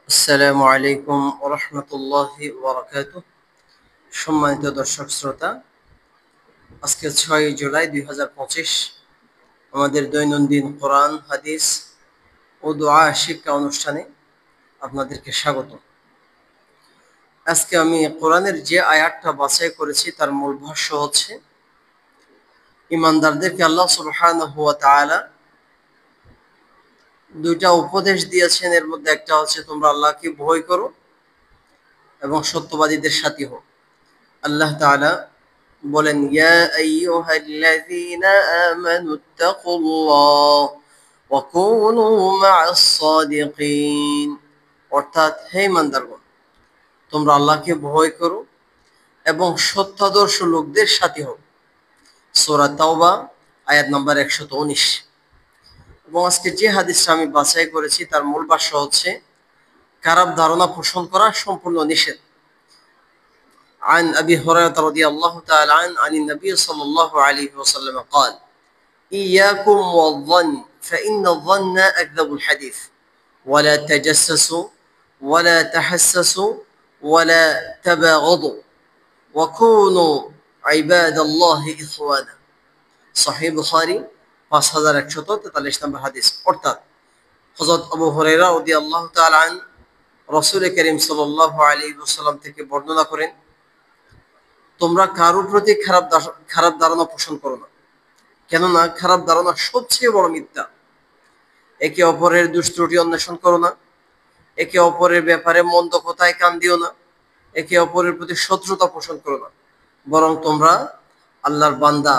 আসসালামু আলাইকুম ওয়া রাহমাতুল্লাহি ওয়া বারাকাতুহু। সম্মানিত দর্শক শ্রোতা, আজকে ৬ জুলাই ২০২৫ আমাদের দৈনন্দিন কোরআন, হাদিস ও দোয়া শিক্ষা অনুষ্ঠানে আপনাদেরকে স্বাগত। আজকে আমি কোরআনের যে আয়াতটা বাছাই করেছি তার মূল ভাষ্য হচ্ছে, ঈমানদারদেরকে আল্লাহ সুবহানাহু ওয়া তাআলা দুইটা উপদেশ দিয়েছেন। এর মধ্যে একটা হচ্ছে তোমরা আল্লাহকে ভয় করো এবং সত্যবাদীদের সাথী হও। আল্লাহ তাআলা বলেন, ইয়া আইয়ুহাল্লাযীনা আমানুত্তাকুল্লাহ ওয়া কুনু মা'আস সাদিকিন। অর্থাৎ, হে ঈমানদারগণ, তোমরা আল্লাহকে ভয় করো এবং সত্যাদর্শ লোকদের সাথী হও। সূরা তাওবা আয়াত নাম্বার ১১৯। এবং আজকে যে হাদিসটা আমি বাছাই করেছি তার মূল ভাষ্য হচ্ছে, খারাপ ধারণা পোষণ করা সম্পূর্ণ নিষেধ। عن أبي هريرة رضي الله تعالى عنه عن النبي صلى الله عليه وسلم قال: إياكم والظن فإن الظن أكذب الحديث ولا تجسسوا ولا تحسسوا ولا تباغضوا وكونوا عباد الله إخوانا। সহিহ বুখারী ৫১৪৩ নম্বর হাদিস। অর্থাৎ, হযরত আবু হুরায়রা রাদিয়াল্লাহু তাআলা আন রাসূল করিম সাল্লাল্লাহু আলাইহি ওয়াসাল্লাম থেকে বর্ণনা করেন, তোমরা কারোর প্রতি খারাপ ধারণা পোষণ করো না, কেননা খারাপ ধারণা সবচেয়ে বড় মিথ্যা। একে অপরের দুষ্ত্রুটি অন্বেষণ করো না, একে অপরের ব্যাপারে মন্দ কথায় কান দিও না, একে অপরের প্রতি শত্রুতা পোষণ করো না, বরং তোমরা আল্লাহর বান্দা,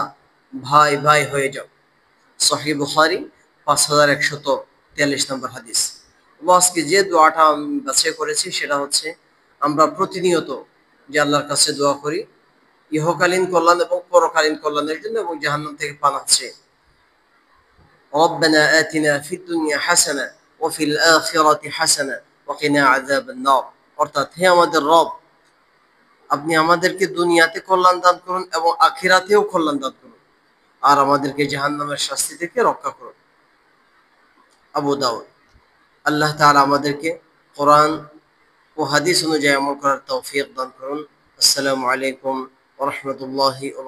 ভাই ভাই হয়ে যাও। সহিহ বুখারী ৫১৪৩ নম্বর হাদিস। এবং আজকে যে দোয়াটা আমি বাছাই করেছি সেটা হচ্ছে, আমরা প্রতিনিয়ত যে আল্লাহর কাছে দোয়া করি ইহকালীন কল্যাণ এবং পরকালীন কল্যাণের জন্য এবং জাহান্নাম থেকে পানাহ চেয়ে, রব্বানা আতিনা ফিদ দুনিয়া হাসানা ওয়া ফিল আখিরাতি হাসানা ওয়া কিনা আযাবান নার। অর্থাৎ, হে আমাদের রব, আপনি আমাদেরকে দুনিয়াতে কল্যাণ দান করুন এবং আখিরাতেও কল্যাণ দান করুন, আর আমাদেরকে জাহান্নামের শাস্তি থেকে রক্ষা করুন। আবু দাউদ। আল্লাহ তাআলা আমাদেরকে কোরআন ও হাদিস অনুযায়ী আমল করার তৌফিক দান করুন। আসসালামু আলাইকুম ওয়া রাহমাতুল্লাহি ওয়া